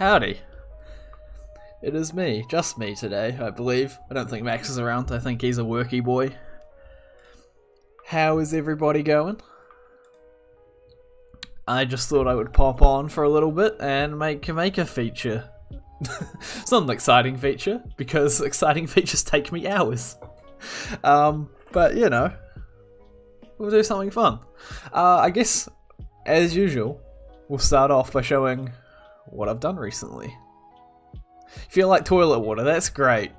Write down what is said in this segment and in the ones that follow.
Howdy. It is me, just me today, I believe. I don't think Max is around, I think he's a worky boy. How is everybody going? I just thought I would pop on for a little bit and make a feature. It's not an exciting feature, because exciting features take me hours. But you know, we'll do something fun. I guess, as usual, we'll start off by showing what I've done recently. If you like toilet water, that's great.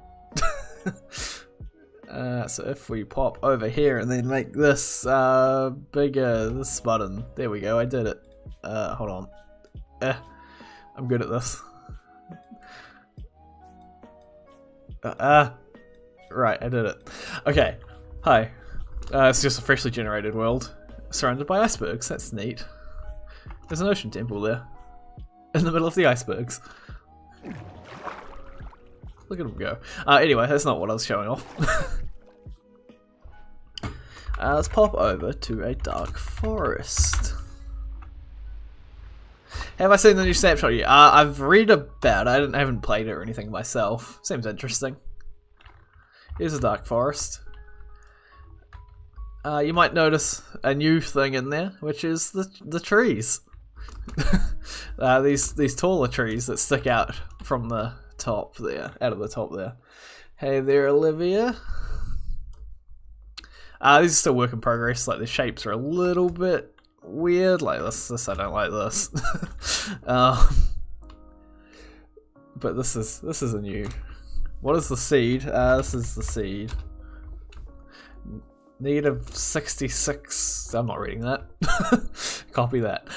So if we pop over here and then make this bigger, this button. There we go, I did it. Hold on. I'm good at this. Right, I did it. Okay, hi. It's just a freshly generated world, surrounded by icebergs. That's neat. There's an ocean temple there, in the middle of the icebergs. Look at them go. Anyway, that's not what I was showing off. Let's pop over to a dark forest. Have I seen the new snapshot yet? I've read about it. I haven't played it or anything myself. Seems interesting. Here's a dark forest. You might notice a new thing in there, which is the trees. These taller trees that stick out from the top there, out of the top there. Hey there, Olivia. These are still work in progress. Like the shapes are a little bit weird. Like this I don't like this. But this is a new. What is the seed? This is the seed. Negative 66. I'm not reading that. Copy that.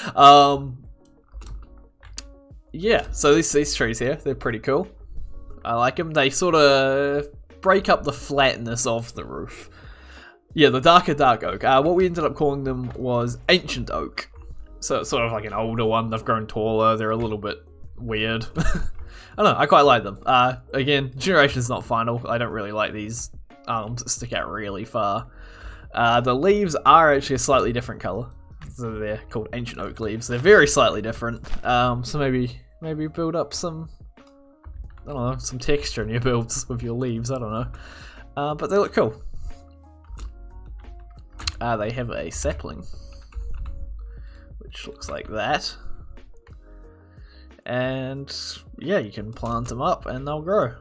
Yeah, so these trees here, they're pretty cool. I like them. They sort of break up the flatness of the roof. Yeah, the dark oak. What we ended up calling them was ancient oak. So it's sort of like an older one. They've grown taller. They're a little bit weird. I don't know. I quite like them. Again, generation's not final. I don't really like these arms that stick out really far. The leaves are actually a slightly different color. So they're called ancient oak leaves. They're very slightly different. So maybe build up some, I don't know, some texture in your builds with your leaves. I don't know. But they look cool. They have a sapling, which looks like that. And yeah, you can plant them up and they'll grow.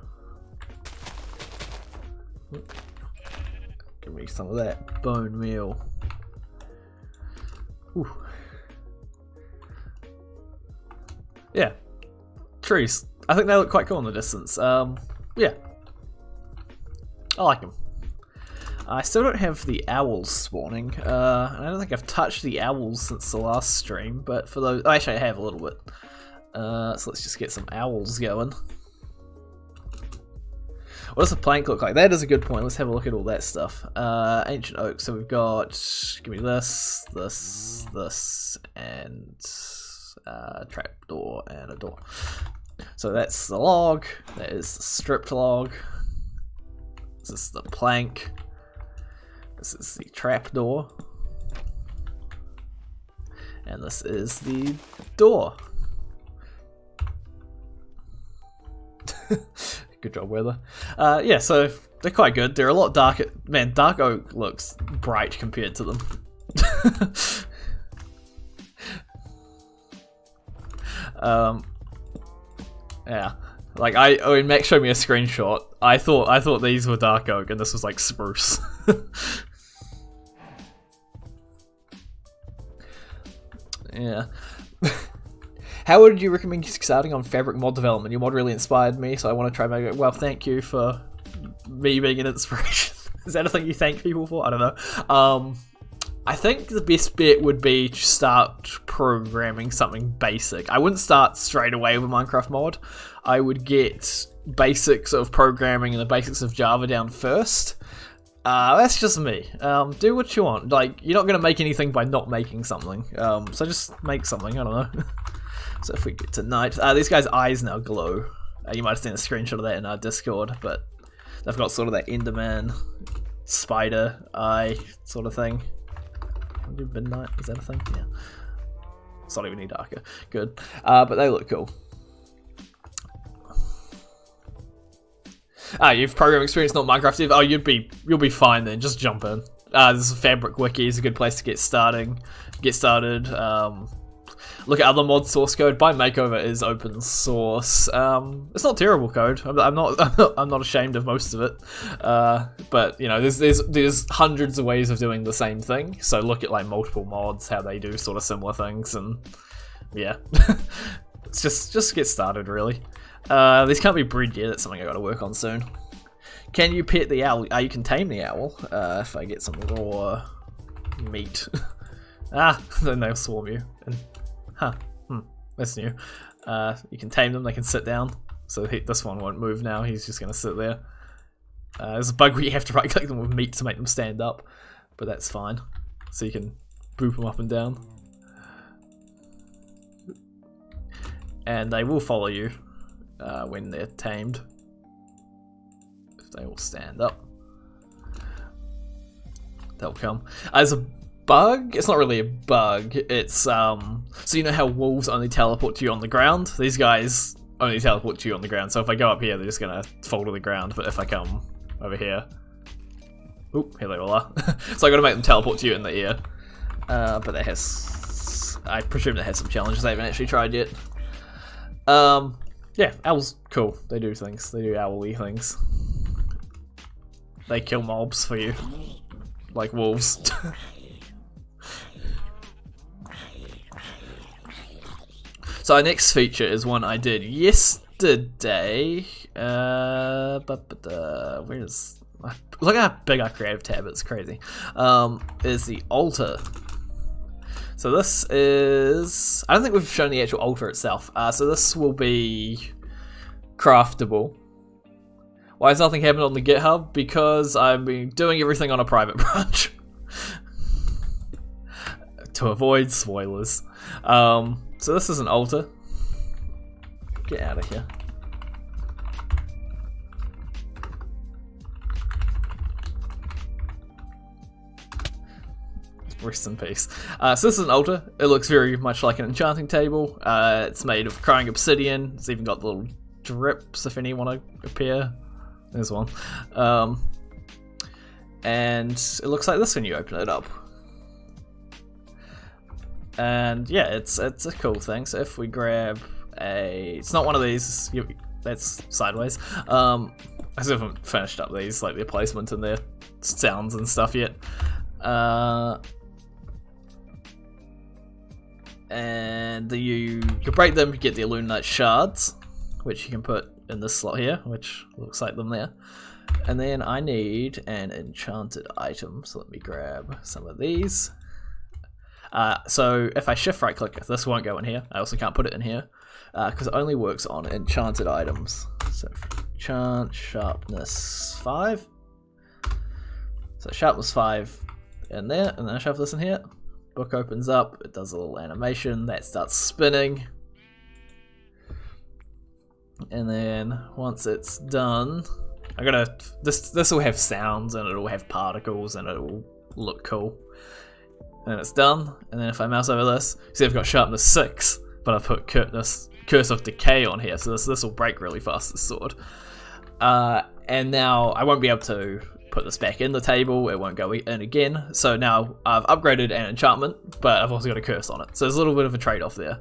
Give me some of that bone meal. Ooh. Yeah, trees. I think they look quite cool in the distance. Yeah, I like them. I still don't have the owls spawning. I don't think I've touched the owls since the last stream, but for those, oh, actually I have a little bit. So let's just get some owls going. What does the plank look like? That is a good point. Let's have a look at all that stuff. Ancient oak. So we've got, give me this, and trapdoor and a door. So that's the log. That is the stripped log. This is the plank. This is the trapdoor. And this is the door. Good job, Weather. Yeah, so they're quite good. They're a lot darker. Man, dark oak looks bright compared to them. Yeah, like when Max showed me a screenshot, I thought these were dark oak, and this was like spruce. Yeah. How would you recommend starting on fabric mod development? Your mod really inspired me, so I want to try Makeover. Well, thank you for me being an inspiration. Is that a thing you thank people for? I don't know. I think the best bet would be to start programming something basic. I wouldn't start straight away with a Minecraft mod. I would get basics of programming and the basics of Java down first. That's just me. Do what you want. Like, you're not going to make anything by not making something. So just make something, I don't know. So if we get to night, these guys' eyes now glow. You might have seen a screenshot of that in our Discord, but they've got sort of that Enderman spider eye sort of thing. Midnight, is that a thing? Yeah. It's not even any darker. Good. But they look cool. You've programming experience, not Minecraft dev. Oh, you'll be fine then. Just jump in. This is Fabric Wiki is a good place to get started. Look at other mod source code. Makeover is open source. It's not terrible code. I'm not ashamed of most of it. But you know, there's hundreds of ways of doing the same thing. So look at like multiple mods, how they do sort of similar things, and yeah, it's just get started really. These can't be bred yet. That's something I got to work on soon. Can you pet the owl? You can tame the owl if I get some raw meat. Then they'll swarm you. And, that's new. You can tame them, they can sit down. So this one won't move now, he's just going to sit there. There's a bug where you have to right click them with meat to make them stand up, but that's fine. So you can boop them up and down. And they will follow you when they're tamed. If they all stand up, they'll come. There's a bug. It's not really a bug. It's so you know how wolves only teleport to you on the ground. These guys only teleport to you on the ground. So if I go up here, they're just gonna fall to the ground. But if I come over here, oop, here they all are. So I got to make them teleport to you in the air. But that has, I presume that has some challenges I haven't actually tried yet. Yeah, owls cool. They do things. They do owl-y things. They kill mobs for you, like wolves. So our next feature is one I did yesterday. Where is? Look at how big our creative tab is. Crazy. Is the altar. So this is. I don't think we've shown the actual altar itself. So this will be craftable. Why has nothing happened on the GitHub? Because I've been doing everything on a private branch to avoid spoilers. So this is an altar. Get out of here. Rest in peace. So this is an altar. It looks very much like an enchanting table. It's made of crying obsidian. It's even got little drips if any want to appear. There's one. And it looks like this when you open it up. And yeah, it's a cool thing. So if we grab it's not one of these. That's sideways. I still haven't finished up these, like their placement and their sounds and stuff yet. And you break them, you get the Illuminate shards, which you can put in this slot here, which looks like them there. And then I need an enchanted item, so let me grab some of these. So if I shift right click, this won't go in here. I also can't put it in here because it only works on enchanted items. So enchant sharpness 5. So sharpness 5 in there, and then I shove this in here. Book opens up, it does a little animation, that starts spinning. And then once it's done, this will have sounds and it'll have particles and it'll look cool. And it's done, and then if I mouse over this, see I've got sharpness 6, but I've put Curse of Decay on here, so this will break really fast, this sword. And now I won't be able to put this back in the table, it won't go in again. So now I've upgraded an enchantment, but I've also got a curse on it. So there's a little bit of a trade-off there.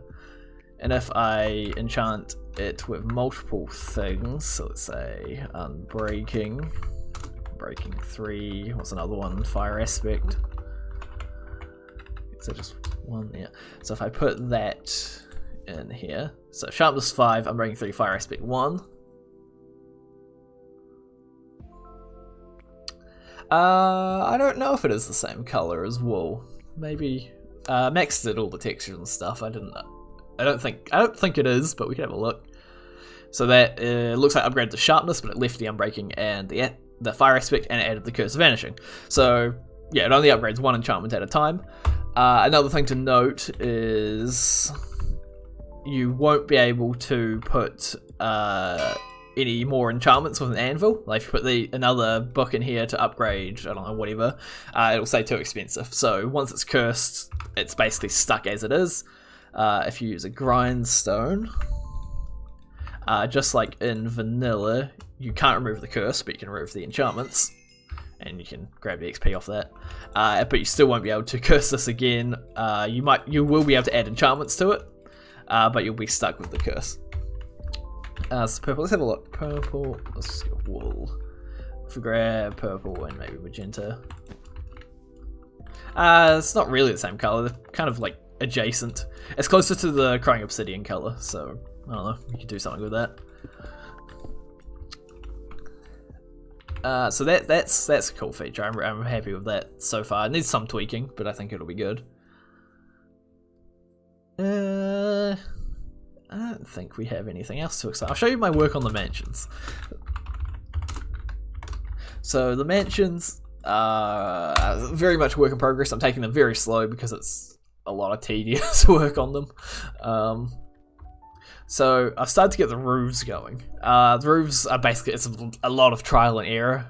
And if I enchant it with multiple things, so let's say Unbreaking, Breaking 3, what's another one? Fire Aspect. So just one there. So if I put that in here, so sharpness 5, Unbreaking 3, Fire Aspect 1. I don't know if it is the same color as wool. Maybe Max did all the textures and stuff. I don't think it is, but we can have a look. So that looks like upgraded the sharpness, but it left the Unbreaking and the Fire Aspect, and it added the Curse of Vanishing. So yeah, it only upgrades one enchantment at a time. Another thing to note is you won't be able to put any more enchantments with an anvil. Like if you put another book in here to upgrade, I don't know, whatever, it'll say too expensive. So once it's cursed, it's basically stuck as it is. If you use a grindstone, just like in vanilla, you can't remove the curse, but you can remove the enchantments, and you can grab the XP off that. But you still won't be able to curse this again. You will be able to add enchantments to it, but you'll be stuck with the curse. So purple, let's have a look. Purple, let's see, wool. If we grab purple and maybe magenta. It's not really the same color, they're kind of like adjacent. It's closer to the crying obsidian color, so I don't know, you could do something with that. So that's a cool feature. I'm happy with that so far. It needs some tweaking, but I think it'll be good. I don't think we have anything else to exciting. I'll show you my work on the mansions. So the mansions are very much work in progress. I'm taking them very slow because it's a lot of tedious work on them. So I've started to get the roofs going. The roofs are basically, it's a lot of trial and error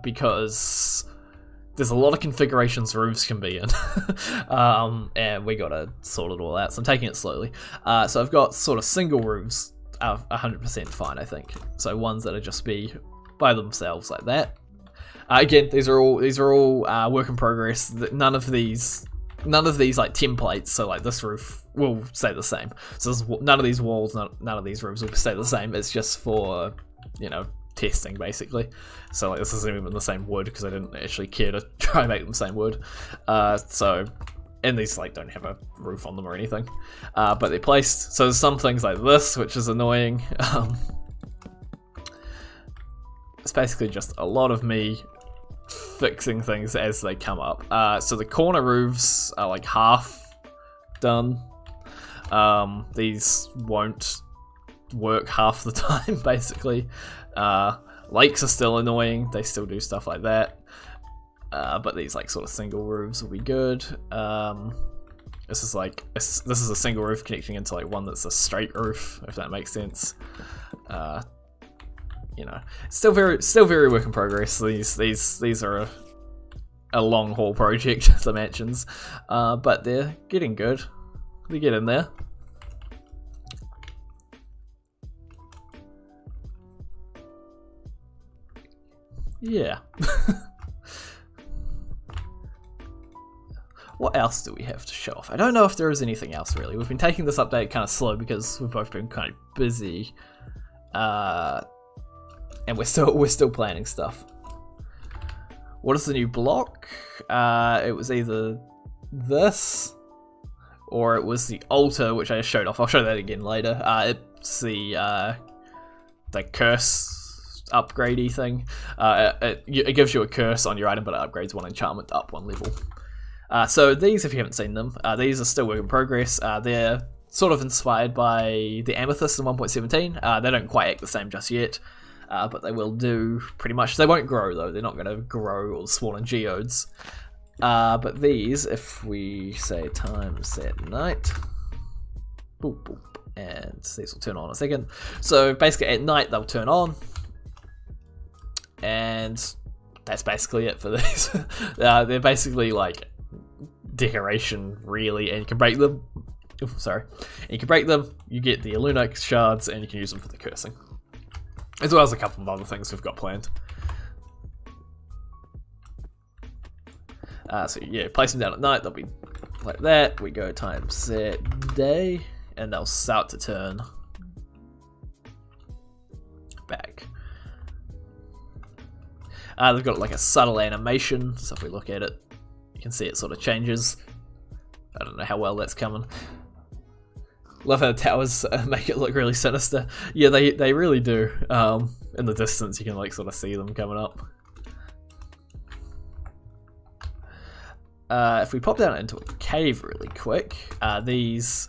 because there's a lot of configurations roofs can be in. And we gotta sort it all out, so I'm taking it slowly. So I've got sort of single roofs are 100% fine, I think. So ones that'll just be by themselves like that. Again, these are all work in progress. None of these like templates, so like this roof will stay the same. So none of these walls, none of these roofs will stay the same. It's just for, you know, testing basically. So like this isn't even the same wood because I didn't actually care to try and make them the same wood. And these like don't have a roof on them or anything, but they're placed. So there's some things like this which is annoying. It's basically just a lot of me fixing things as they come up. So the corner roofs are like half done. These won't work half the time basically. Lakes are still annoying, they still do stuff like that. But these like sort of single roofs will be good. This is a single roof connecting into like one that's a straight roof, if that makes sense. You know, still very work in progress. These are a long haul project, the mansions, but they're getting good. They get in there. Yeah. What else do we have to show off? I don't know if there is anything else really. We've been taking this update kind of slow because we've both been kind of busy. And we're still planning stuff. What is the new block? It was either this or it was the altar, which I just showed off. I'll show that again later. It's the curse upgradey thing. It gives you a curse on your item, but it upgrades one enchantment up one level. So these, if you haven't seen them, these are still work in progress. They're sort of inspired by the amethyst in 1.17. They don't quite act the same just yet. But they will do pretty much. They won't grow though. They're not going to grow or spawn in geodes. But these, if we say time set night, boop boop, and these will turn on in a second. So basically at night they'll turn on, and that's basically it for these. They're basically like decoration really, and you can break them. And you can break them. You get the Aluna shards, and you can use them for the cursing. As well as a couple of other things we've got planned. So yeah, place them down at night, they'll be like that. We go time set day, and they'll start to turn back. They've got like a subtle animation, so if we look at it, you can see it sort of changes. I don't know how well that's coming. Love how the towers make it look really sinister. Yeah, they really do. In the distance, you can like sort of see them coming up. If we pop down into a cave really quick, these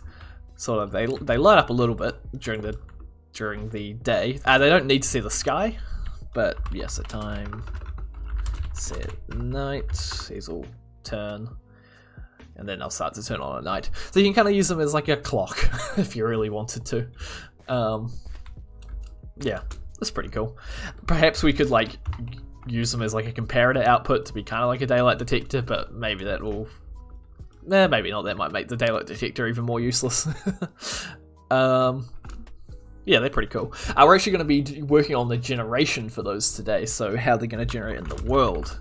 sort of they light up a little bit during the day. They don't need to see the sky, but yes, a time set night. These will turn. And then they'll start to turn on at night. So you can kind of use them as like a clock if you really wanted to. Yeah, that's pretty cool. Perhaps we could like use them as like a comparator output to be kind of like a daylight detector, but maybe that will... maybe not. That might make the daylight detector even more useless. Yeah, they're pretty cool. We're actually going to be working on the generation for those today, so how they're going to generate in the world.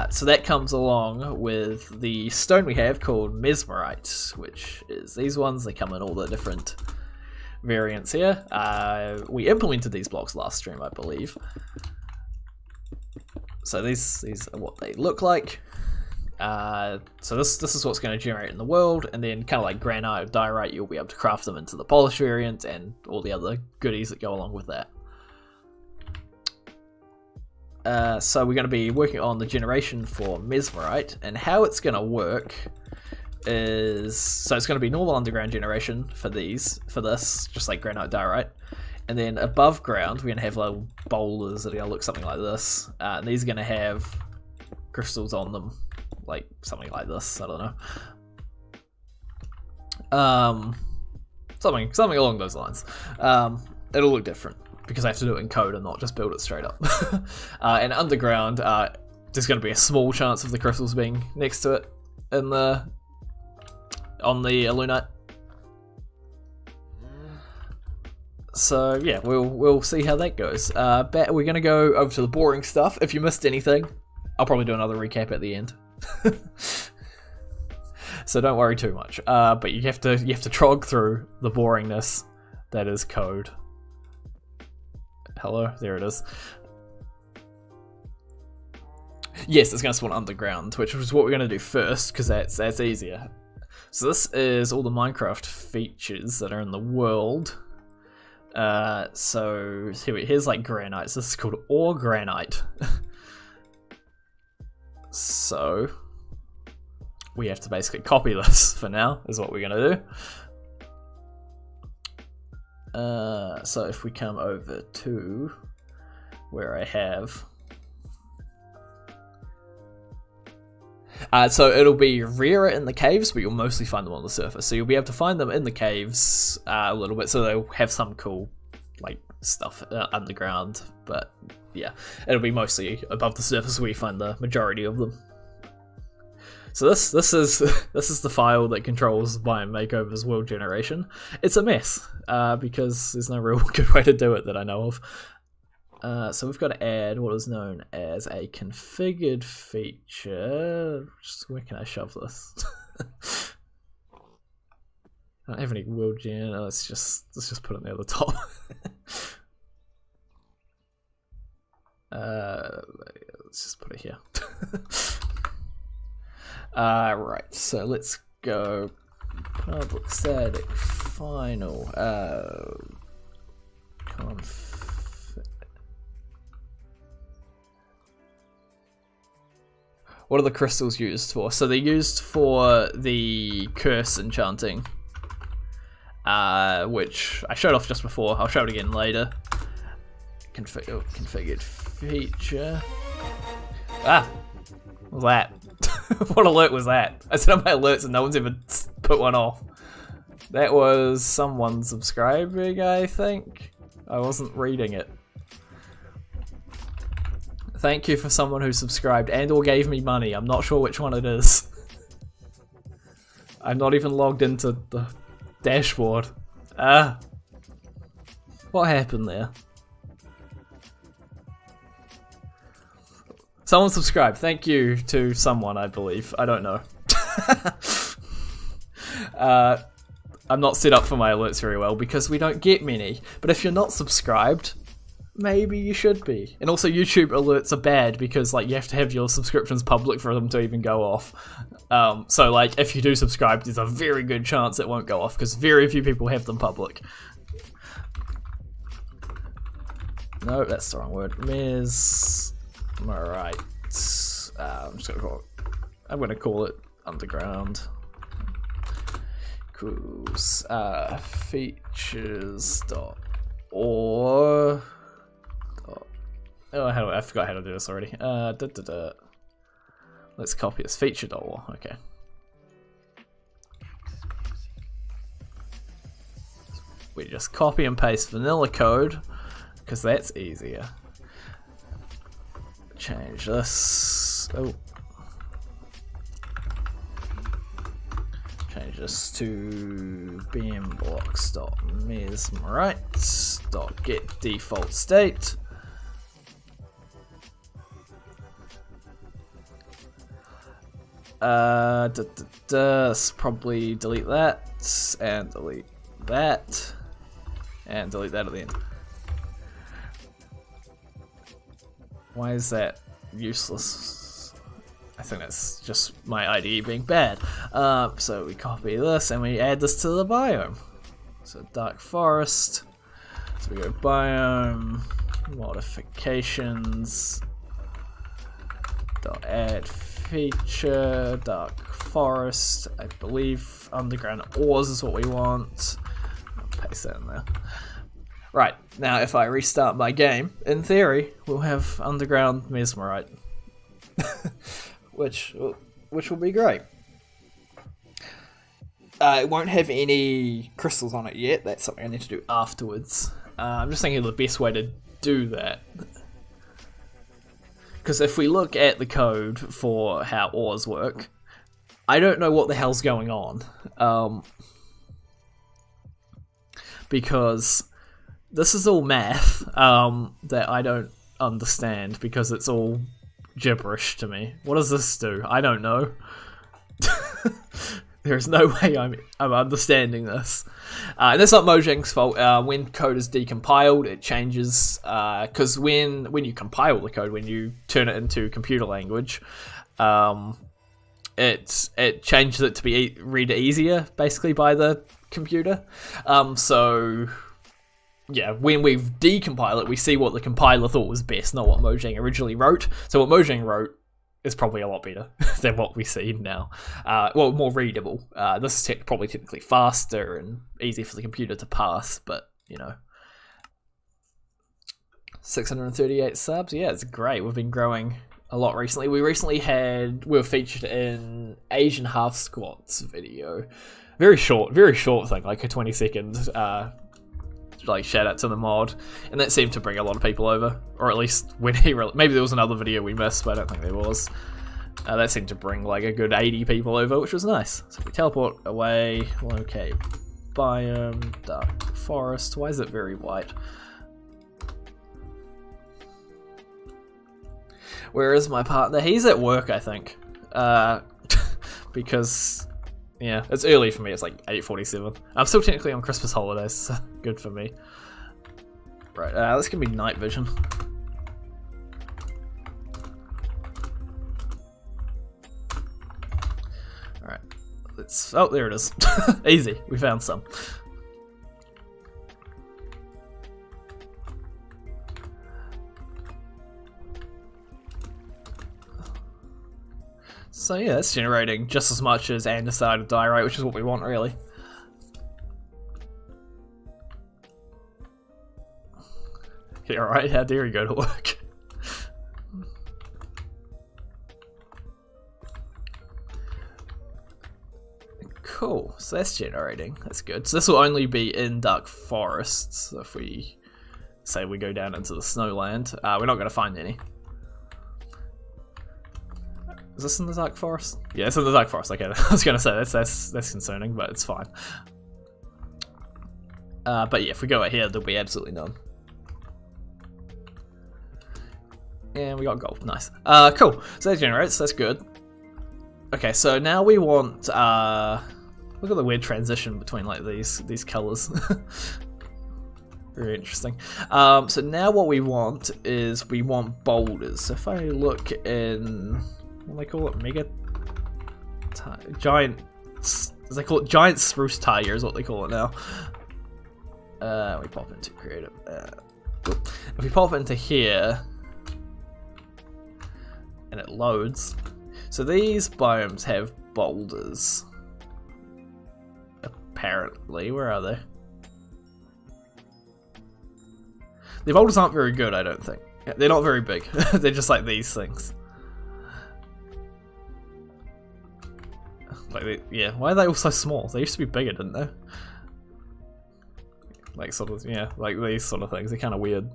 So that comes along with the stone we have called Mesmerite, which is these ones. They come in all the different variants here. We implemented these blocks last stream, I believe. So these are what they look like. So this is what's going to generate in the world, and then kind of like granite or diorite, you'll be able to craft them into the polished variant and all the other goodies that go along with that. So we're going to be working on the generation for Mesmerite, and how it's going to work is, so it's going to be normal underground generation for this, just like granite diorite, and then above ground we're going to have little boulders that are going to look something like this, and these are going to have crystals on them, like something like this. I don't know, something along those lines. It'll look different because I have to do it in code and not just build it straight up. And underground, there's going to be a small chance of the crystals being next to it on the Lunite. So yeah, we'll see how that goes. We're going to go over to the boring stuff. If you missed anything, I'll probably do another recap at the end. So don't worry too much. But you have to trog through the boringness that is code. Hello, there it is. Yes, it's going to spawn underground, which is what we're going to do first, because that's easier. So this is all the Minecraft features that are in the world. So here's like granite. So this is called ore granite. So we have to basically copy this for now, is what we're going to do. So if we come over to where I have, so it'll be rarer in the caves, but you'll mostly find them on the surface. So you'll be able to find them in the caves a little bit, so they'll have some cool like stuff underground. But yeah, it'll be mostly above the surface where you find the majority of them. So this is the file that controls Biome Makeover's world generation. It's a mess because there's no real good way to do it that I know of. So we've got to add what is known as a configured feature. Where can I shove this? I don't have any world gen. Let's just put it near the top. Let's just put it here. Right, so let's go public static final what are the crystals used for? So they're used for the curse enchanting, which I showed off just before. I'll show it again later. Configured feature. What was that? What alert was that? I set up my alerts and no one's ever put one off. That was someone subscribing, I think. I wasn't reading it. Thank you for someone who subscribed and or gave me money. I'm not sure which one it is. I'm not even logged into the dashboard. What happened there? Someone subscribed. Thank you to someone, I believe. I don't know. I'm not set up for my alerts very well because we don't get many. But if you're not subscribed, maybe you should be. And also YouTube alerts are bad because like you have to have your subscriptions public for them to even go off. So like if you do subscribe, there's a very good chance it won't go off because very few people have them public. No, that's the wrong word. Alright, I'm gonna call it underground. Cool. Features dot or I forgot how to do this already. Let's copy this feature dot or. Okay. We just copy and paste vanilla code because that's easier. Change this. Oh. Change this to bmblocks.mesmerite.get default state. Let's probably delete that and delete that and delete that at the end. Why is that useless? I think that's just my IDE being bad. So we copy this and we add this to the biome. So dark forest. So we go biome modifications. Add feature dark forest. I believe underground ores is what we want. I'll paste that in there. Right, now if I restart my game, in theory, we'll have underground mesmerite. which will be great. It won't have any crystals on it yet. That's something I need to do afterwards. I'm just thinking of the best way to do that. Because if we look at the code for how ores work, I don't know what the hell's going on. Because this is all math that I don't understand because it's all gibberish to me. What does this do? I don't know. There's no way I'm understanding this. And that's not Mojang's fault. When code is decompiled, it changes. Because when you compile the code, when you turn it into computer language, it changes it to be read easier, basically, by the computer. So yeah, when we decompile it, we see what the compiler thought was best, not what Mojang originally wrote. So what Mojang wrote is probably a lot better than what we see now. Well, more readable. This is probably technically faster and easy for the computer to pass, but, you know. 638 subs, yeah, it's great. We've been growing a lot recently. We were featured in Asian Half Squats video. Very short thing, like a 20-second like shout out to the mod, and that seemed to bring a lot of people over, or at least when maybe there was another video we missed, but I don't think there was. That seemed to bring like a good 80 people over, which was nice. So we teleport away. Okay, biome dark forest. Why is it very white? Where is my partner? He's at work, I think, because yeah, it's early for me. It's like 8:47. I'm still technically on Christmas holidays, so good for me. Right, let's give me night vision. Alright, let's... Oh, there it is. Easy, we found some. So yeah, it's generating just as much as andesite or diorite, which is what we want, really. Yeah, alright, how dare you go to work? Cool, so that's generating, that's good. So this will only be in dark forests. So if we say we go down into the snowland, we're not going to find any. Is this in the dark forest? Yeah, it's in the dark forest. Okay, I was gonna say that's concerning, but it's fine. But yeah, if we go out here, there'll be absolutely none. And we got gold. Nice. Cool. So that generates. That's good. Okay, so now we want. Look at the weird transition between like these colors. Very interesting. So now what we want is we want boulders. So if I look in. What do they call it? Giant. They call it giant spruce tiger is what they call it now. We pop into creative. If we pop into here, and it loads. So these biomes have boulders. Apparently, where are they? The boulders aren't very good, I don't think. They're not very big. They're just like these things. Like yeah, why are they all so small? They used to be bigger, didn't they? Like sort of, yeah, like these sort of things. They're kind of weird.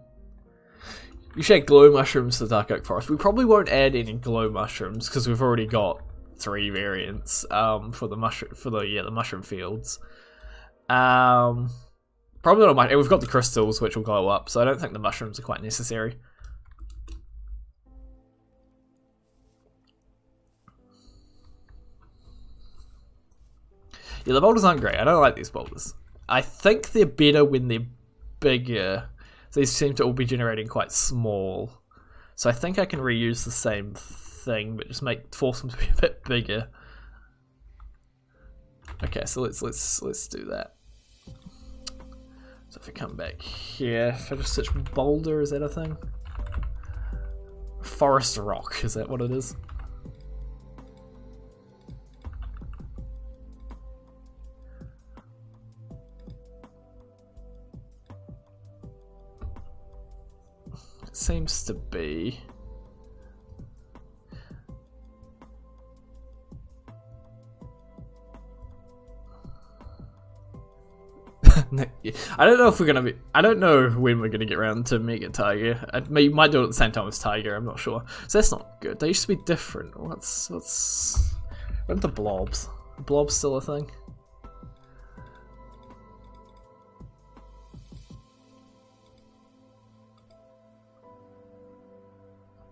You should add glow mushrooms to the dark oak forest. We probably won't add any glow mushrooms because we've already got 3 variants for the mushroom fields. Probably not. We've got the crystals, which will go up, so I don't think the mushrooms are quite necessary. Yeah, the boulders aren't great. I don't like these boulders. I think they're better when they're bigger. These seem to all be generating quite small. So I think I can reuse the same thing, but just force them to be a bit bigger. Okay, so let's do that. So if I come back here, if I just search boulder, is that a thing? Forest rock, is that what it is? Seems to be. I don't know if we're gonna be. I don't know when we're gonna get around to Mega Tiger. You might do it at the same time as Tiger. I'm not sure. So that's not good. They used to be different. What are the blobs? Blobs still a thing?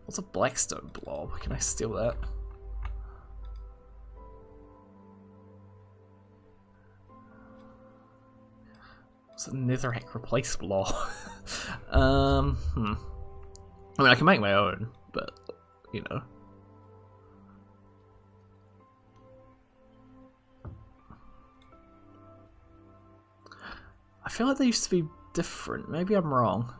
What's a blackstone blob? Can I steal that? What's a netherrack replace blob? I mean, I can make my own, but you know. I feel like they used to be different. Maybe I'm wrong.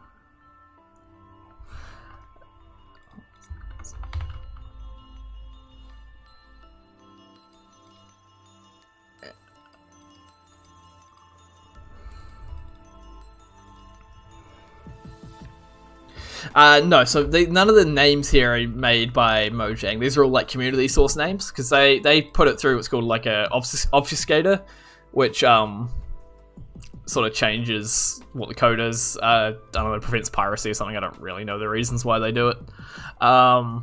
No, so none of the names here are made by Mojang. These are all like community source names because they put it through what's called like a obfuscator, which sort of changes what the code is. I don't know, it prevents piracy or something. I don't really know the reasons why they do it. But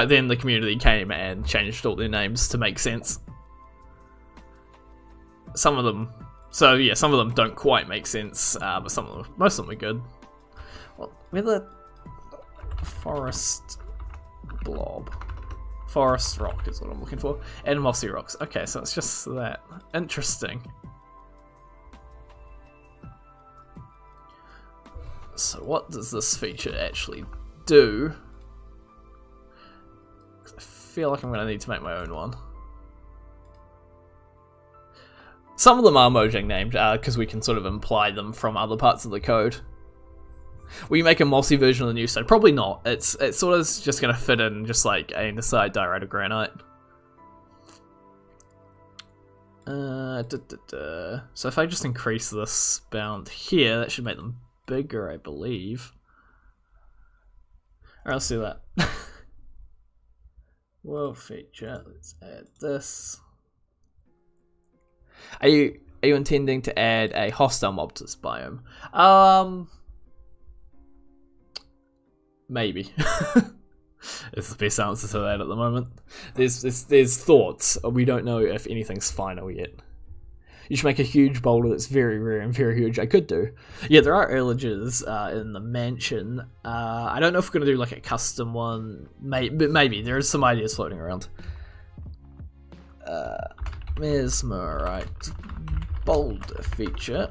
then the community came and changed all their names to make sense. Some of them don't quite make sense, but most of them are good. Well, we're the forest blob. Forest rock is what I'm looking for. And mossy rocks. Okay, so it's just that. Interesting. So what does this feature actually do? I feel like I'm going to need to make my own one. Some of them are Mojang named because we can sort of imply them from other parts of the code. Will you make a mossy version of the new stone? Probably not. It's sort of just going to fit in just like andesite, diorite, or granite. So if I just increase this bound here, that should make them bigger, I believe. Alright, let's do that. World feature. Let's add this. Are you intending to add a hostile mob to this biome? Maybe. It's the best answer to that at the moment. There's thoughts. We don't know if anything's final yet. You should make a huge boulder that's very rare and very huge. I could do. Yeah, there are illages in the mansion. I don't know if we're going to do like a custom one. Maybe. There is some ideas floating around. Mesmerite boulder feature.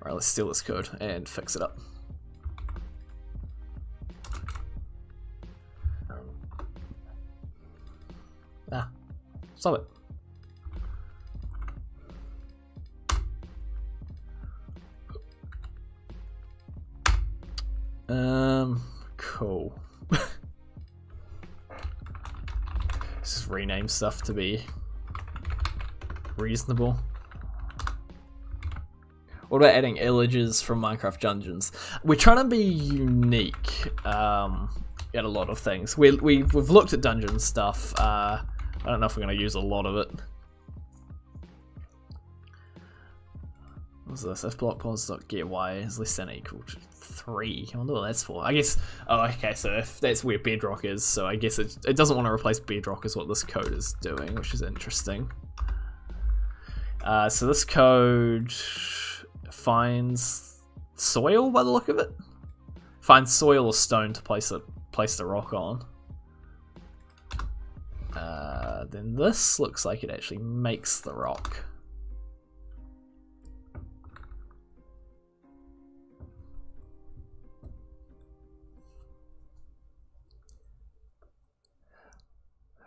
Alright, let's steal this code and fix it up. Stop it. Cool. Just rename stuff to be reasonable. What about adding illages from Minecraft Dungeons? We're trying to be unique at a lot of things. We've looked at dungeon stuff. I don't know if we're going to use a lot of it. What's this? If block pause.get y is less than or equal to 3. I wonder what that's for. I guess. Oh, okay. So if that's where bedrock is, so I guess it doesn't want to replace bedrock, is what this code is doing, which is interesting. So this code finds soil by the look of it. Finds soil or stone to place the rock on. Then this looks like it actually makes the rock.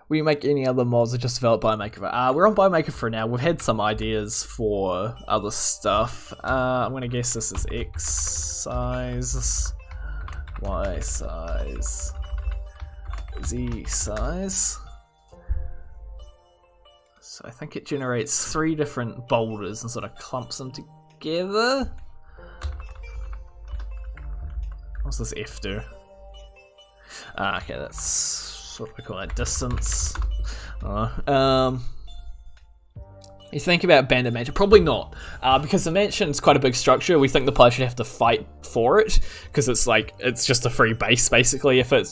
Will you make any other mods or just develop Biome? We're on Biome for now. We've had some ideas for other stuff. I'm gonna guess this is X size, Y size, Z size. So I think it generates 3 different boulders and sort of clumps them together. What's this F do? Okay, that's what we call that, distance. You think about abandoned mansion? Probably not, because the mansion's quite a big structure. We think the player should have to fight for it because it's just a free base basically. If you're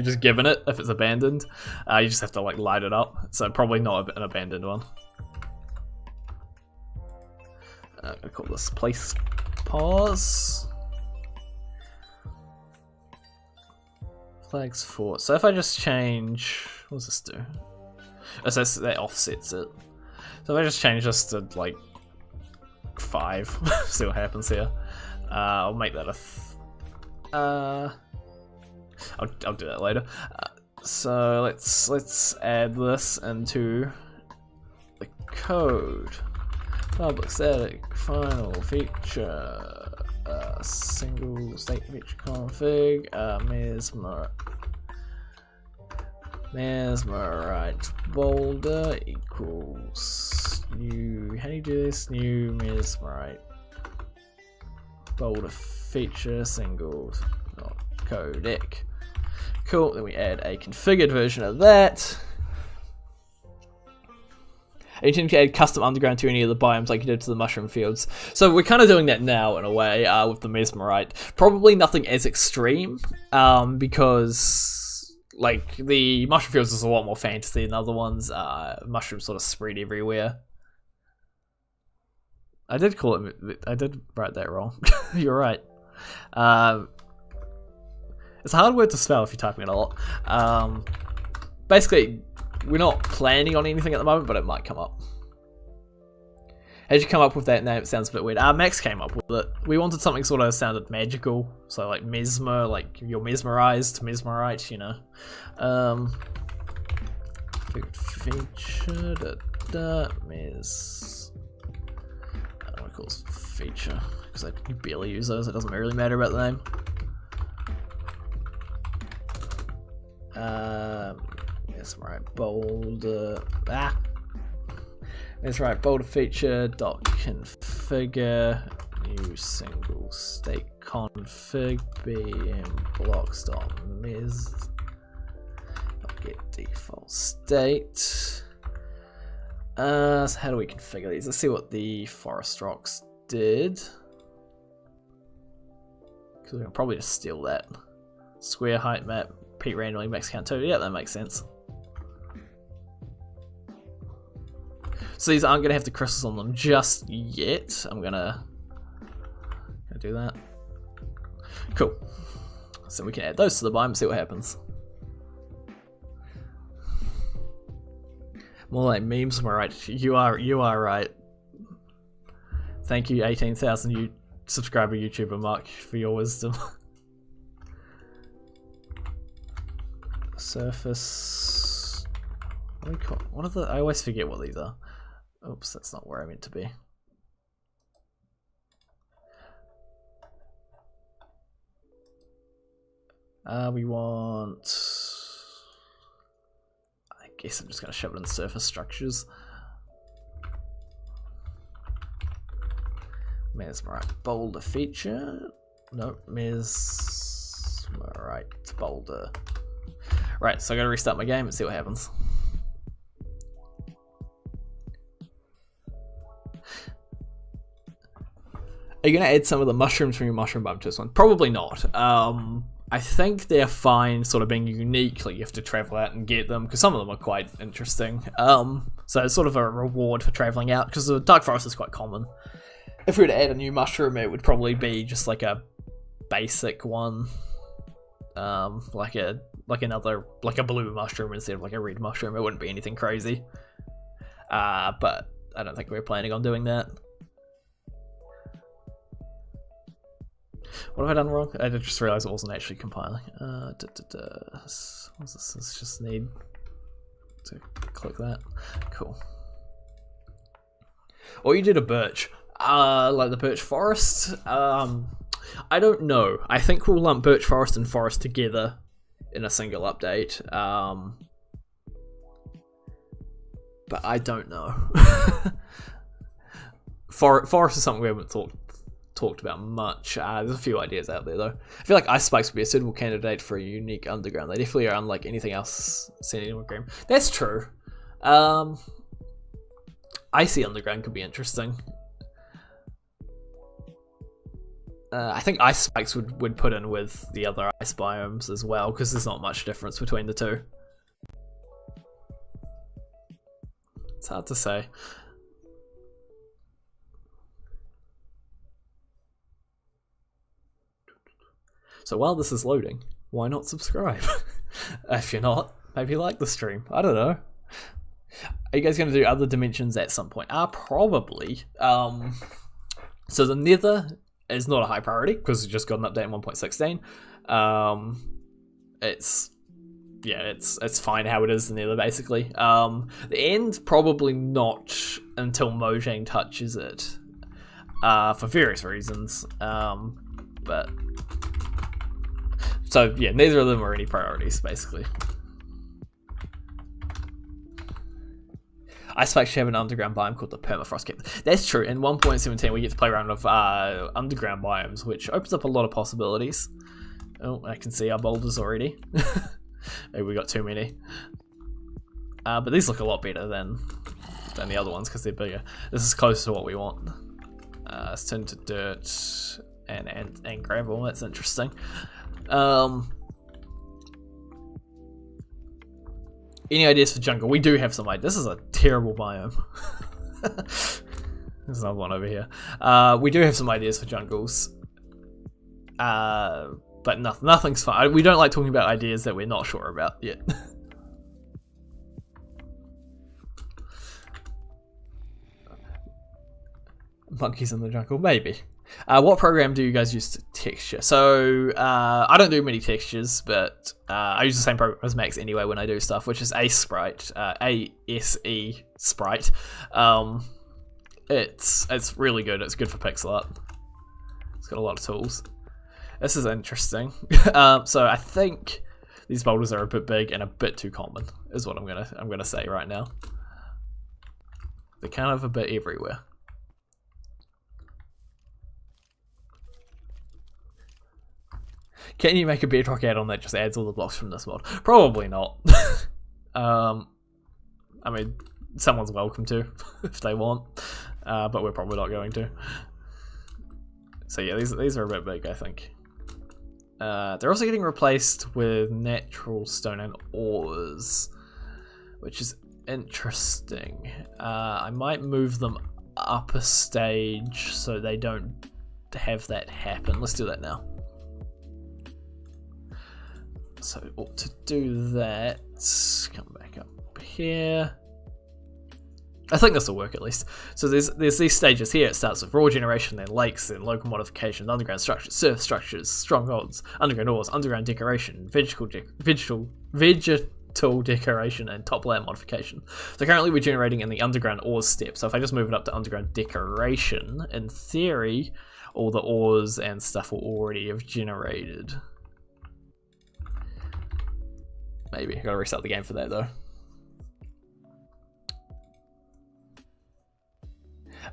just given it, if it's abandoned, you just have to like light it up. So probably not an abandoned one. I'm gonna call this place pause. Flags for. So if I just change, what does this do? Oh, so that offsets it. So if I just change this to like 5, see what happens here. I'll make that a. I'll do that later. So let's add this into the code. Public static final feature. Single state feature config. Mesmerite boulder equals new. How do you do this? New Mesmerite boulder feature single codec. Cool. Then we add a configured version of that. And you tend to add custom underground to any of the biomes like you did to the mushroom fields. So we're kind of doing that now in a way with the Mesmerite. Probably nothing as extreme because like the mushroom fields is a lot more fantasy than other ones. Mushrooms sort of spread everywhere. I did write that wrong. You're right. It's a hard word to spell if you're typing it a lot. Basically, we're not planning on anything at the moment, but it might come up. How'd you come up with that name? It sounds a bit weird. Max came up with it. We wanted something sort of sounded magical, so like mesmer, like you're mesmerized, mesmerite, you know. Feature mes. I don't know what it calls feature because I barely use those. It doesn't really matter about the name. Mesmerite boulder. Mesmerite boulder feature dot configure new single state config bm blocks dot mes get default state. So how do we configure these? Let's see what the forest rocks did. Because we can probably just steal that. Square height map. Repeat randomly, max count 2. Yeah, that makes sense. So these aren't going to have the crystals on them just yet. I'm gonna do that. Cool. So we can add those to the biome and see what happens. More like memes, am I right? You are right. Thank you, 18,000 subscriber YouTuber Mark, for your wisdom. Surface. What do we call? What are the? I always forget what these are. Oops, that's not where I meant to be. We want. I guess I'm just gonna shove it in surface structures. Mesmerite boulder feature. Nope, Mesmerite boulder. Right, so I gotta restart my game and see what happens. Are you going to add some of the mushrooms from your mushroom biome to this one? Probably not. I think they're fine sort of being unique, like you have to travel out and get them, because some of them are quite interesting. So it's sort of a reward for travelling out, because the dark forest is quite common. If we were to add a new mushroom, it would probably be just like a basic one. Like a blue mushroom instead of like a red mushroom. It wouldn't be anything crazy. But I don't think we're planning on doing that. What have I done wrong? I just realised it wasn't actually compiling. What's this? Let's just need to click that. Cool. Or you did a birch. Like the birch forest. I don't know. I think we'll lump birch forest and forest together in a single update. But I don't know. Forest is something we haven't talked about much. There's a few ideas out there though. I feel like ice spikes would be a suitable candidate for a unique underground. They definitely are unlike anything else seen in the game. That's true. Icy underground could be interesting. I think ice spikes would put in with the other ice biomes as well, because there's not much difference between the two. It's hard to say. So while this is loading, why not subscribe? If you're not, maybe like the stream. I don't know. Are you guys going to do other dimensions at some point? Probably. So the Nether is not a high priority because we just got an update in 1.16. It's fine how it is the Nether basically. The end probably not until Mojang touches it, for various reasons. But so yeah, neither of them are any priorities basically. I suspect you have an underground biome called the Permafrost Cave. That's true. In 1.17 we get to play around with underground biomes, which opens up a lot of possibilities. Oh, I can see our boulders already. Maybe we got too many. But these look a lot better than the other ones because they're bigger. This is close to what we want. It's turned to dirt and gravel. That's interesting. Any ideas for jungle? We do have some ideas. This is a terrible biome. There's another one over here. We do have some ideas for jungles. But nothing's fun. We don't like talking about ideas that we're not sure about yet. Monkeys in the jungle, maybe. What program do you guys use to texture? So I don't do many textures, but I use the same program as Max anyway when I do stuff, which is ASE Sprite, ASE Sprite. It's really good. It's good for pixel art. It's got a lot of tools. This is interesting. So I think these boulders are a bit big and a bit too common, is what I'm gonna say right now. They're kind of a bit everywhere. Can you make a bedrock add-on that just adds all the blocks from this mod? Probably not. I mean, someone's welcome to if they want, but we're probably not going to. So yeah, these are a bit big, I think. They're also getting replaced with natural stone and ores, which is interesting. I might move them up a stage so they don't have that happen. Let's do that now. So to do that, come back up here. I think this will work at least. So there's these stages here. It starts with raw generation, then lakes, then local modification, underground structures, surface structures, strongholds, underground ores, underground decoration, vegetal decoration, and top layer modification. So currently we're generating in the underground ores step. So if I just move it up to underground decoration, in theory, all the ores and stuff will already have generated. Maybe. I gotta restart the game for that though.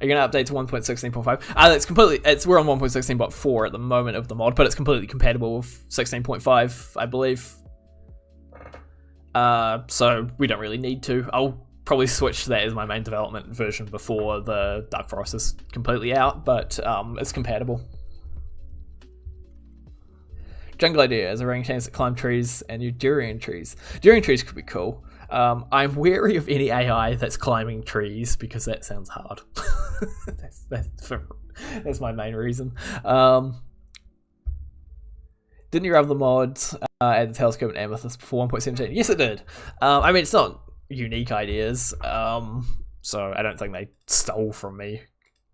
Are you gonna update to 1.16.5? We're on 1.16.4 at the moment of the mod, but it's completely compatible with 16.5, I believe. So we don't really need to. I'll probably switch to that as my main development version before the Dark Forest is completely out, but it's compatible. Jungle idea as orangutans that climb trees and new durian trees. Durian trees could be cool. I'm wary of any AI that's climbing trees because that sounds hard. That's my main reason. Didn't you have the mods add the telescope and amethyst before 1.17? Yes, it did. I mean, it's not unique ideas, so I don't think they stole from me.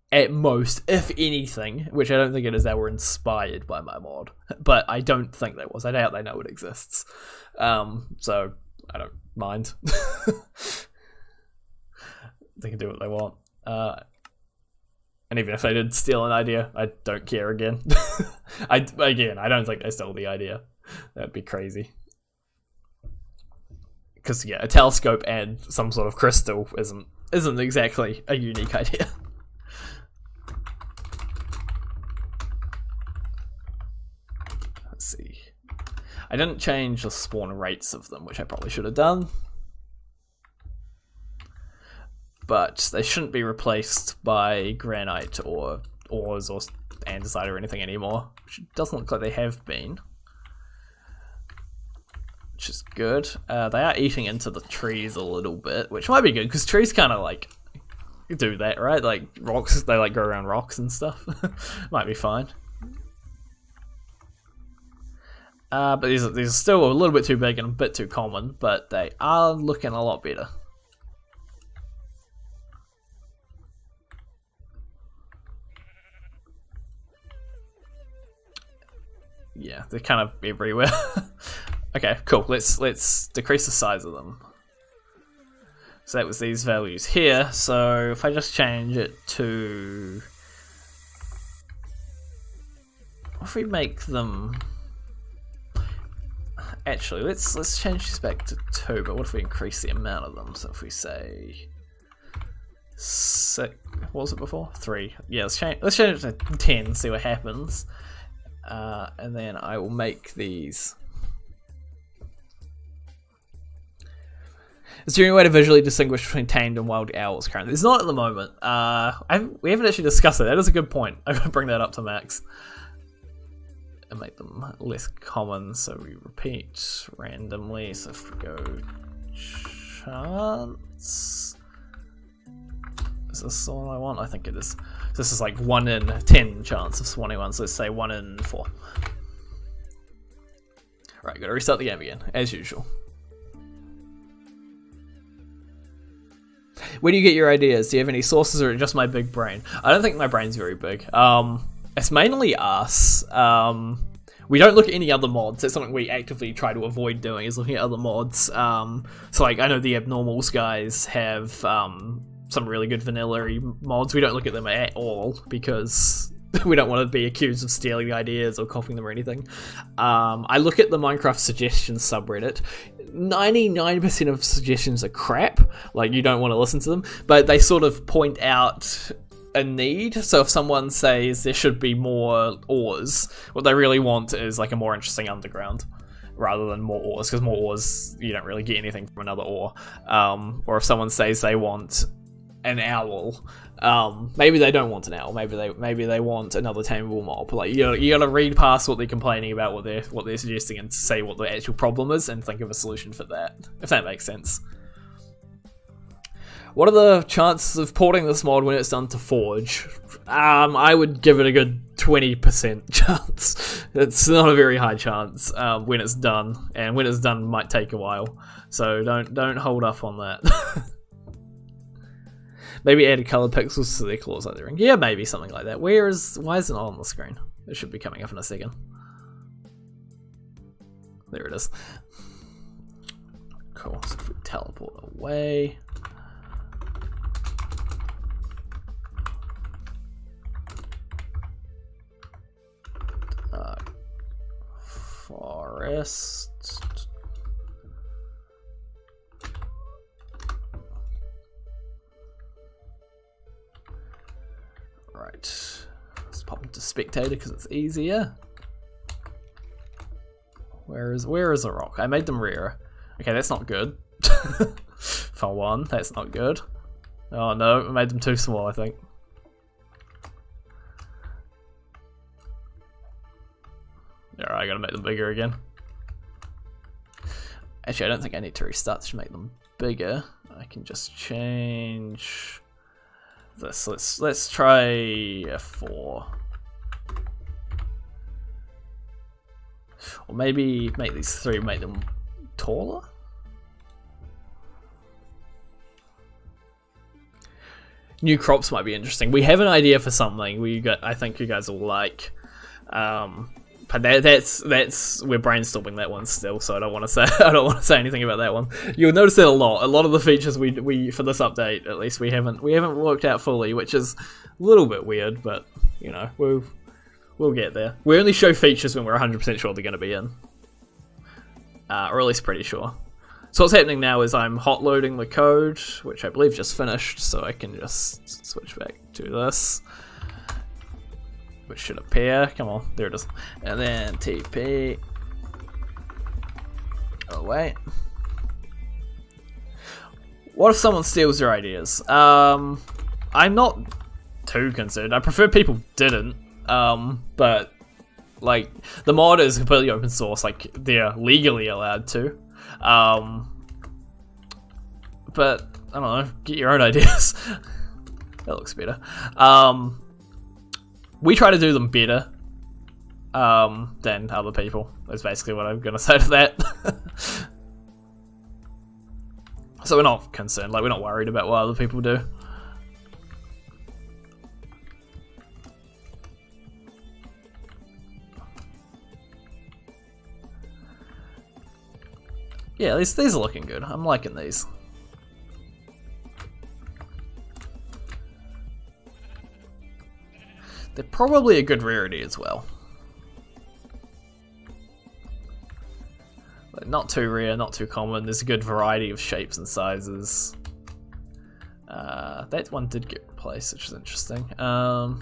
At most, if anything, which I don't think it is, they were inspired by my mod. But I don't think they was. I doubt they know it exists. So I don't mind. They can do what they want. And even if they did steal an idea, I don't care again. I don't think they stole the idea. That'd be crazy. Because yeah, a telescope and some sort of crystal isn't exactly a unique idea. Let's see. I didn't change the spawn rates of them, which I probably should have done. But they shouldn't be replaced by granite or ores or andesite or anything anymore, which doesn't look like they have been, which is good. They are eating into the trees a little bit, which might be good because trees kind of like do that, right? Like rocks, they like go around rocks and stuff. Might be fine. But these are still a little bit too big and a bit too common, but they are looking a lot better. Yeah, they're kind of everywhere. Okay, cool. Let's decrease the size of them. So that was these values here. So if I just change it to, what if we make them? Actually, let's change this back to 2. But what if we increase the amount of them? So if we say 6, what was it before? 3. Yeah, let's change it to 10. See what happens. And then I will make these. Is there any way to visually distinguish between tamed and wild owls currently? There's not at the moment. We haven't actually discussed it. That is a good point. I'm going to bring that up to Max. And make them less common, so we repeat randomly. So if we go chance. Is this the one I want? I think it is. So this is like 1 in 10 chance of spawning one, so let's say 1 in 4. Right, gotta restart the game again, as usual. Where do you get your ideas? Do you have any sources or just my big brain? I don't think my brain's very big. It's mainly us. We don't look at any other mods. That's something we actively try to avoid doing, is looking at other mods. So like, I know the Abnormals guys have some really good vanilla mods. We don't look at them at all because we don't want to be accused of stealing ideas or copying them or anything. I look at the Minecraft suggestions subreddit. 99% of suggestions are crap. Like, you don't want to listen to them, but they sort of point out a need. So if someone says there should be more ores, what they really want is like a more interesting underground rather than more ores, because more ores, you don't really get anything from another ore. Or if someone says they want an owl, maybe they don't want an owl, maybe they want another tameable mob. Like, you gotta read past what they're complaining about, what they're suggesting, and say what the actual problem is and think of a solution for that, if that makes sense. What are the chances of porting this mod when it's done to Forge? I would give it a good 20% chance. It's not a very high chance when it's done, and when it's done might take a while. So don't hold up on that. Maybe add colored pixels to their claws like the ring. Yeah, maybe something like that. Why is it not on the screen? It should be coming up in a second. There it is. Cool. So if we teleport away. Forest. Right. Let's pop into spectator because it's easier. Where is the rock? I made them rarer. Okay, that's not good. for one. That's not good. Oh no, I made them too small, I think. Alright, I gotta make them bigger again. Actually, I don't think I need to restart to make them bigger. I can just change this. Let's try a 4. Or maybe make these 3, make them taller? New crops might be interesting. We have an idea for something I think you guys will like. But that's we're brainstorming that one still, so I don't want to say anything about that one. You'll notice that a lot of the features we for this update, at least we haven't worked out fully, which is a little bit weird, but you know, we'll get there. We only show features when we're 100% sure they're going to be in, or at least pretty sure. So what's happening now is I'm hot loading the code, which I believe just finished, so I can just switch back to this, which should appear. Come on, there it is. And then TP. Oh wait. What if someone steals your ideas? I'm not too concerned. I prefer people didn't. But like the mod is completely open source. Like they're legally allowed to. But I don't know. Get your own ideas. That looks better. We try to do them better than other people. That's basically what I'm gonna say to that. So we're not concerned, like we're not worried about what other people do. Yeah, these are looking good. I'm liking these. They're probably a good rarity as well. Like, not too rare, not too common. There's a good variety of shapes and sizes. That one did get replaced, which is interesting. I'll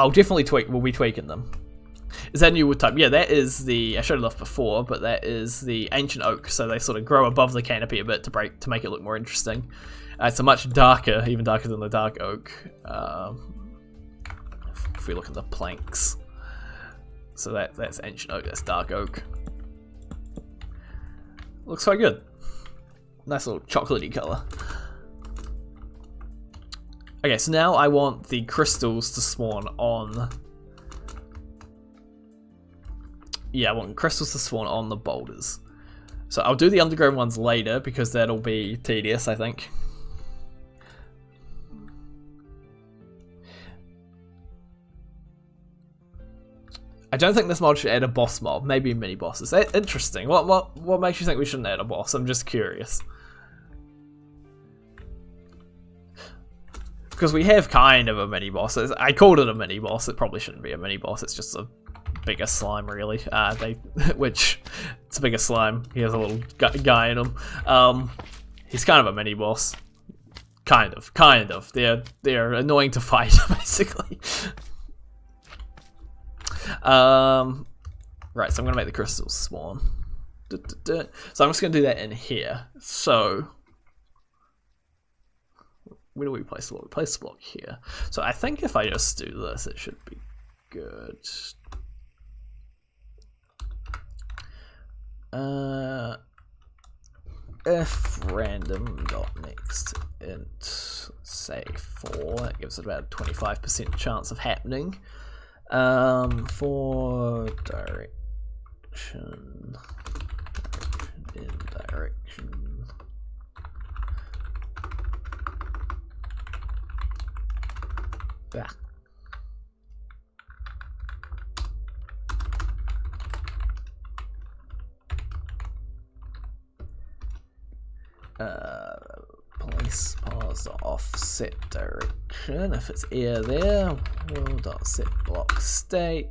definitely tweak. We'll be tweaking them. Is that new wood type? Yeah, that is the. I showed it off before, but that is the ancient oak. So they sort of grow above the canopy a bit to make it look more interesting. It's a much darker, even darker than the dark oak. If we look at the planks, so that's ancient oak. That's dark oak. Looks quite good. Nice little chocolatey color. Okay, so now I want the crystals to spawn on. Yeah, I want crystals to spawn on the boulders. So I'll do the underground ones later because that'll be tedious, I think. I don't think this mod should add a boss mob, maybe mini bosses. Interesting. What makes you think we shouldn't add a boss? I'm just curious. Because we have kind of a mini boss. I called it a mini boss. It probably shouldn't be a mini boss. It's just a bigger slime, really. Which it's a bigger slime. He has a little guy in him. He's kind of a mini boss. Kind of. They're annoying to fight, basically. Right, so I'm gonna make the crystals spawn. So I'm just gonna do that in here. So where do we place the block? We place the block here. So I think if I just do this, it should be good. If random dot next int say 4, that gives it about a 25% chance of happening. For direction in direction. Yeah. Place pause offset direction. If it's air there, we'll dot set block state.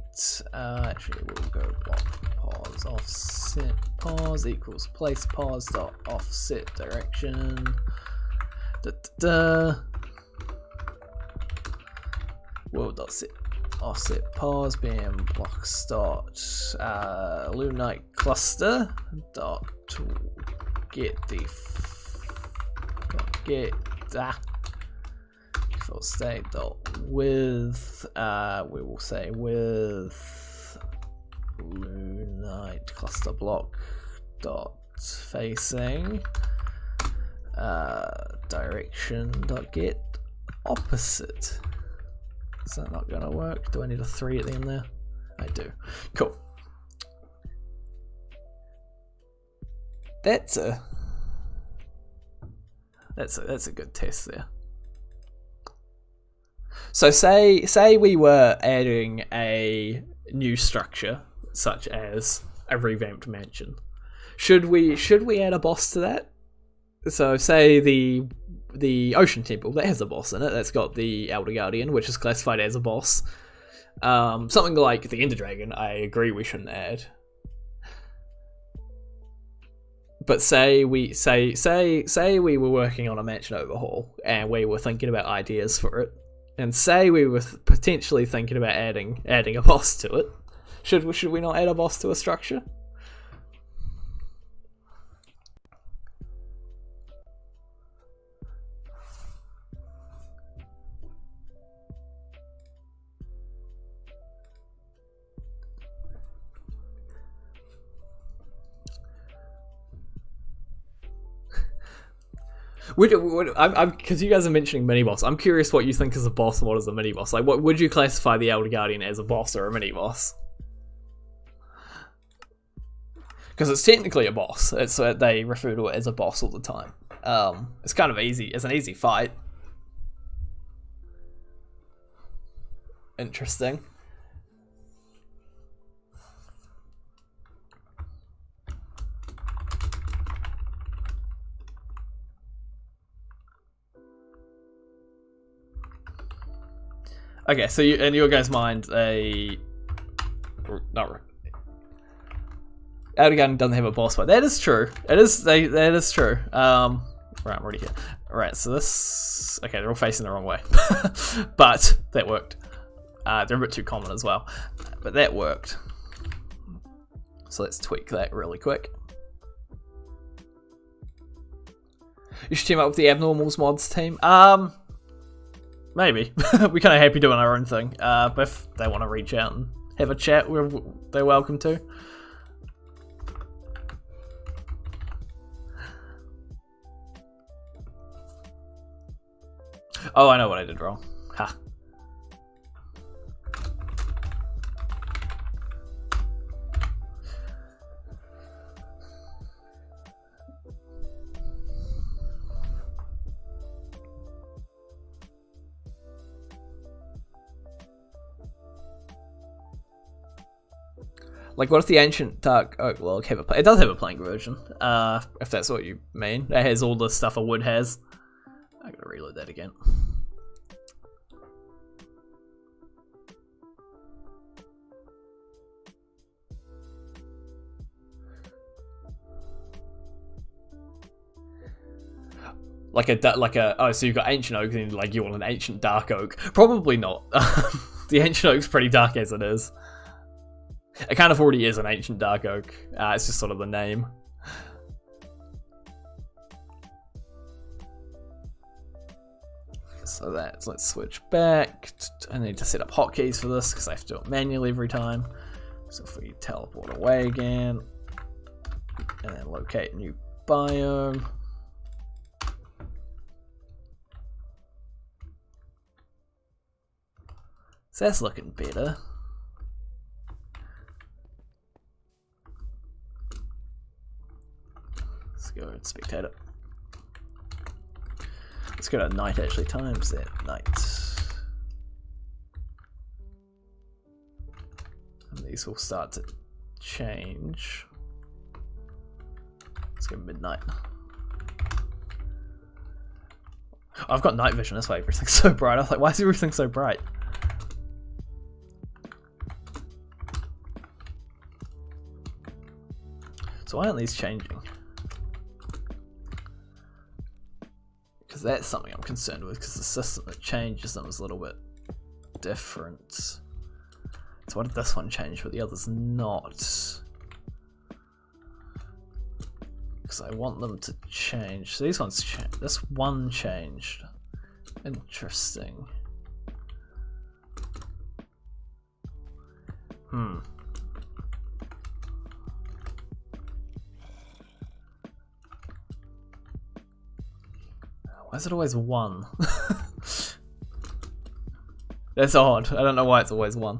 Actually, we'll go block pause offset pause equals place pause dot offset direction. We'll dot set offset pause bm blocks dot lunite cluster dot get default state dot with we will say with lunite cluster block dot facing direction dot get opposite. Is that not gonna work? Do I need a 3 at the end there? I do. Cool. That's a good test there. So say we were adding a new structure such as a revamped mansion. Should we add a boss to that? So say the Ocean Temple, that has a boss in it, that's got the Elder Guardian, which is classified as a boss. Something like the Ender Dragon, I agree we shouldn't add. But say we were working on a mansion overhaul and we were thinking about ideas for it, and say we were potentially thinking about adding a boss to it. Should we not add a boss to a structure? Because you guys are mentioning mini boss, I'm curious what you think is a boss and what is a mini boss. Like, what would you classify the Elder Guardian as, a boss or a mini boss? Because it's technically a boss. It's they refer to it as a boss all the time. It's kind of easy. It's an easy fight. Interesting. Okay, so in your guys' mind, Elder Guardian doesn't have a boss fight. That is true. That is true. Right, I'm already here. Alright, so this... Okay, they're all facing the wrong way. But that worked. They're a bit too common as well. But that worked. So let's tweak that really quick. You should team up with the Abnormals mods team. Maybe. We're kind of happy doing our own thing. But if they want to reach out and have a chat, they're welcome to. Oh, I know what I did wrong. Ha. Like, what if the Ancient Dark Oak log have it does have a plank version, if that's what you mean. It has all the stuff a wood has. I gotta reload that again. Oh, so you've got Ancient Oak and like you want an Ancient Dark Oak. Probably not. The Ancient Oak's pretty dark as it is. It kind of already is an Ancient Dark Oak. It's just sort of the name. So let's switch back. I need to set up hotkeys for this because I have to do it manually every time. So if we teleport away again, and then locate new biome. So that's looking better. Let's go and spectate it. Let's go to night actually, times that night. And these will start to change. Let's go midnight. I've got night vision, that's why everything's so bright. I was like, why is everything so bright? So why aren't these changing? Because that's something I'm concerned with, because the system that changes them is a little bit different. So what did this one change, but the others not? Because I want them to change. So these ones changed. This one changed. Interesting. Why is it always 1? That's odd. I don't know why it's always 1.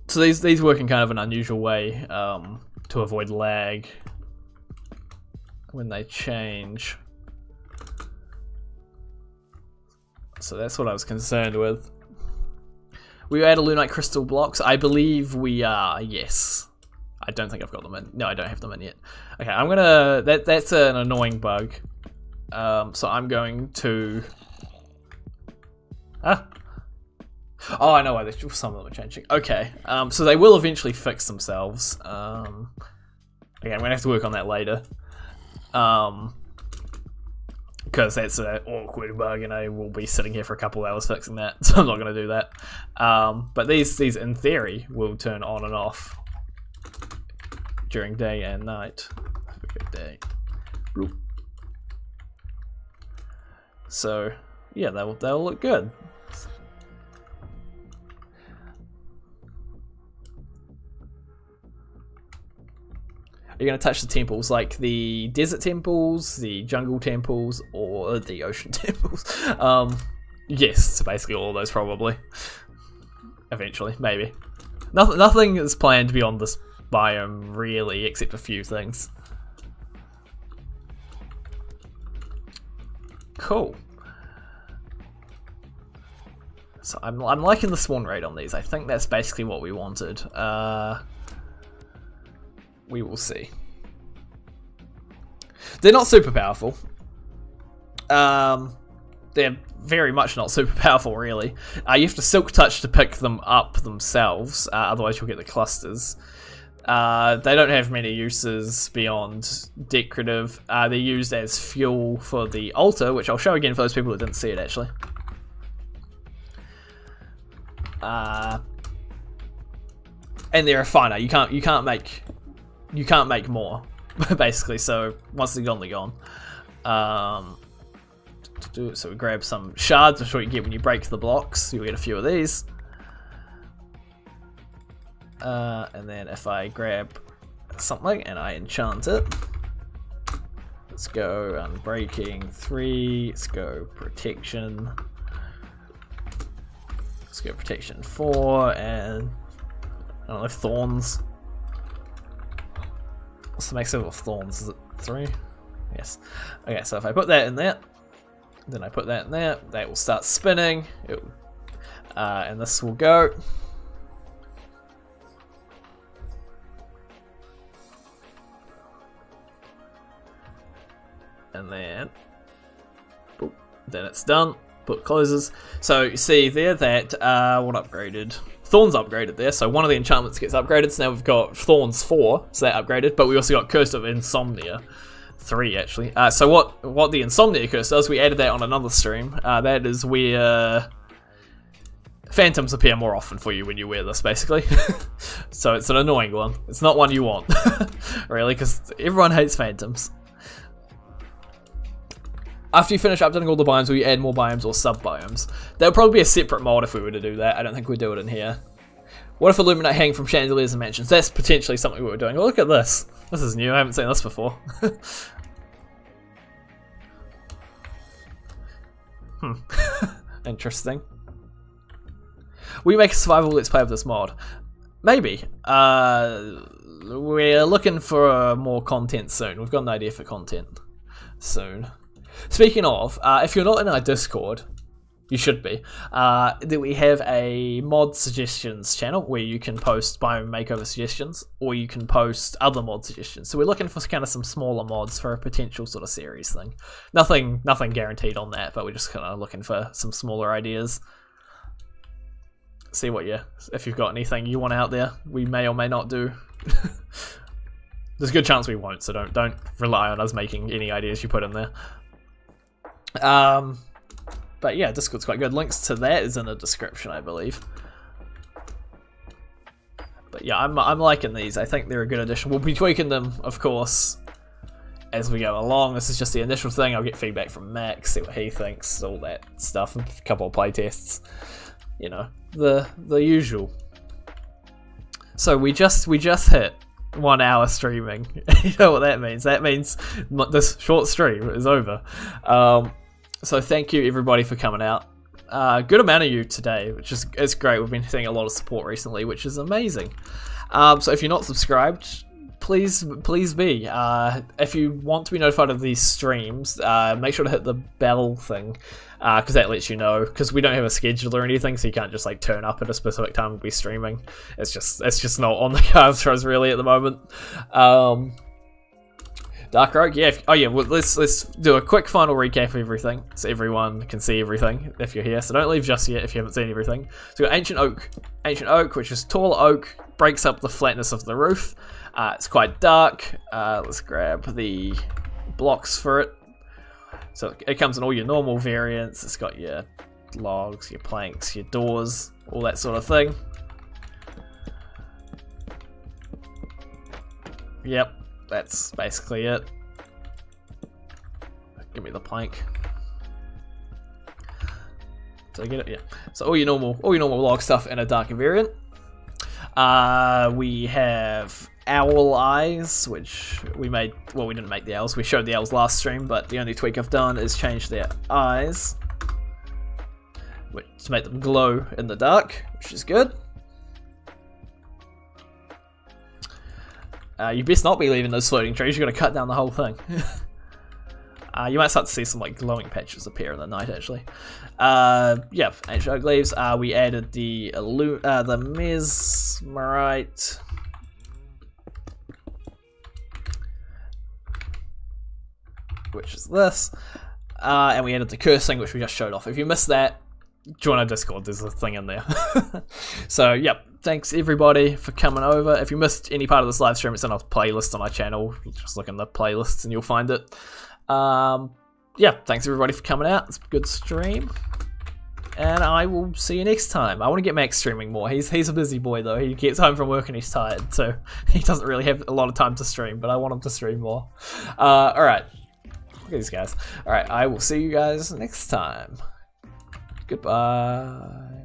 So these work in kind of an unusual way to avoid lag when they change. So that's what I was concerned with. We add a Lunite crystal blocks. I believe we are, yes. I don't think I've got them in. No, I don't have them in yet. Okay, I'm gonna... That's an annoying bug. So I'm going to... Oh, I know why some of them are changing. Okay, so they will eventually fix themselves. Okay, I'm gonna have to work on that later. Because that's an awkward bug, and I will be sitting here for a couple of hours fixing that, so I'm not going to do that. But these, in theory, will turn on and off during day and night. Have a good day. Bloop. So, yeah, they'll look good. Are you going to touch the temples, like the desert temples, the jungle temples, or the ocean temples? Yes, basically all of those probably. Eventually, maybe. Nothing is planned beyond this biome, really, except a few things. Cool. So I'm liking the spawn rate on these. I think that's basically what we wanted. We will see. They're not super powerful. They're very much not super powerful, really. You have to silk touch to pick them up themselves, otherwise you'll get the clusters. They don't have many uses beyond decorative. They're used as fuel for the altar, which I'll show again for those people that didn't see it, actually. And they're a finite. You can't make more, basically. So once they're gone, they're gone. So we grab some shards, which is what you get when you break the blocks. You'll get a few of these. And then if I grab something and I enchant it, let's go unbreaking 3. Let's go protection. Let's go protection 4, and I don't know, thorns. What's the maximum of thorns? Is it 3? Yes. Okay, so if I put that in there, then I put that in there, that will start spinning. And this will go. And then, boop, then it's done. Put closes. So you see there that what upgraded? Thorns upgraded there, so one of the enchantments gets upgraded. So now we've got Thorns 4, so that upgraded, but we also got Curse of Insomnia 3 actually. So what the Insomnia Curse does, we added that on another stream. That is where phantoms appear more often for you when you wear this, basically. So it's an annoying one. It's not one you want, really, because everyone hates phantoms. After you finish updating all the biomes, will you add more biomes or sub-biomes? That would probably be a separate mod if we were to do that. I don't think we'd do it in here. What if Illuminate hang from chandeliers and mansions? That's potentially something we were doing. Oh, look at this. This is new. I haven't seen this before. Interesting. We make a survival let's play of this mod. Maybe. We're looking for more content soon. We've got an idea for content soon. Speaking of, if you're not in our Discord, you should be, then we have a mod suggestions channel where you can post Biome Makeover suggestions, or you can post other mod suggestions. So we're looking for kind of some smaller mods for a potential sort of series thing. Nothing guaranteed on that, but we're just kind of looking for some smaller ideas. See what if you've got anything you want out there, we may or may not do. There's a good chance we won't, so don't rely on us making any ideas you put in there. But yeah, Discord's quite good. Links to that is in the description, I believe. yeah, I'm liking these. I think they're a good addition. We'll be tweaking them, of course, as we go along. This is just the initial thing. I'll get feedback from Max, see what he thinks, all that stuff, a couple of play tests. You know, the usual. So we just hit 1 hour streaming. You know what that means? That means this short stream is over. So thank you everybody for coming out. Good amount of you today, which is it's great. We've been seeing a lot of support recently, which is amazing. So if you're not subscribed, please be. If you want to be notified of these streams, make sure to hit the bell thing, because that lets you know. Because we don't have a schedule or anything, so you can't just like turn up at a specific time and be streaming. It's just not on the cards for us really at the moment. Dark Oak, yeah. Well, let's do a quick final recap of everything, so everyone can see everything if you're here. So don't leave just yet if you haven't seen everything. So we've got Ancient Oak, which is tall oak, breaks up the flatness of the roof. It's quite dark. Let's grab the blocks for it. So it comes in all your normal variants. It's got your logs, your planks, your doors, all that sort of thing. Yep. That's basically it. Give me the plank. Did I get it? Yeah. So all your normal log stuff in a darker variant. We have owl eyes, which we made. Well, we didn't make the owls. We showed the owls last stream, but the only tweak I've done is change their eyes, to make them glow in the dark, which is good. You best not be leaving those floating trees. You're gonna cut down the whole thing. You might start to see some like glowing patches appear in the night, actually. Yeah, ancient oak leaves. We added the mesmerite, which is this, and we added the cursing, which we just showed off. If you missed that, join our Discord. There's a thing in there. So, yep. Thanks everybody for coming over. If you missed any part of this live stream, it's in a playlist on my channel. Just look in the playlists and you'll find it. Yeah, thanks everybody for coming out. It's a good stream. And I will see you next time. I want to get Max streaming more. He's a busy boy though. He gets home from work and he's tired, so he doesn't really have a lot of time to stream, but I want him to stream more. Alright. Look at these guys. Alright, I will see you guys next time. Goodbye.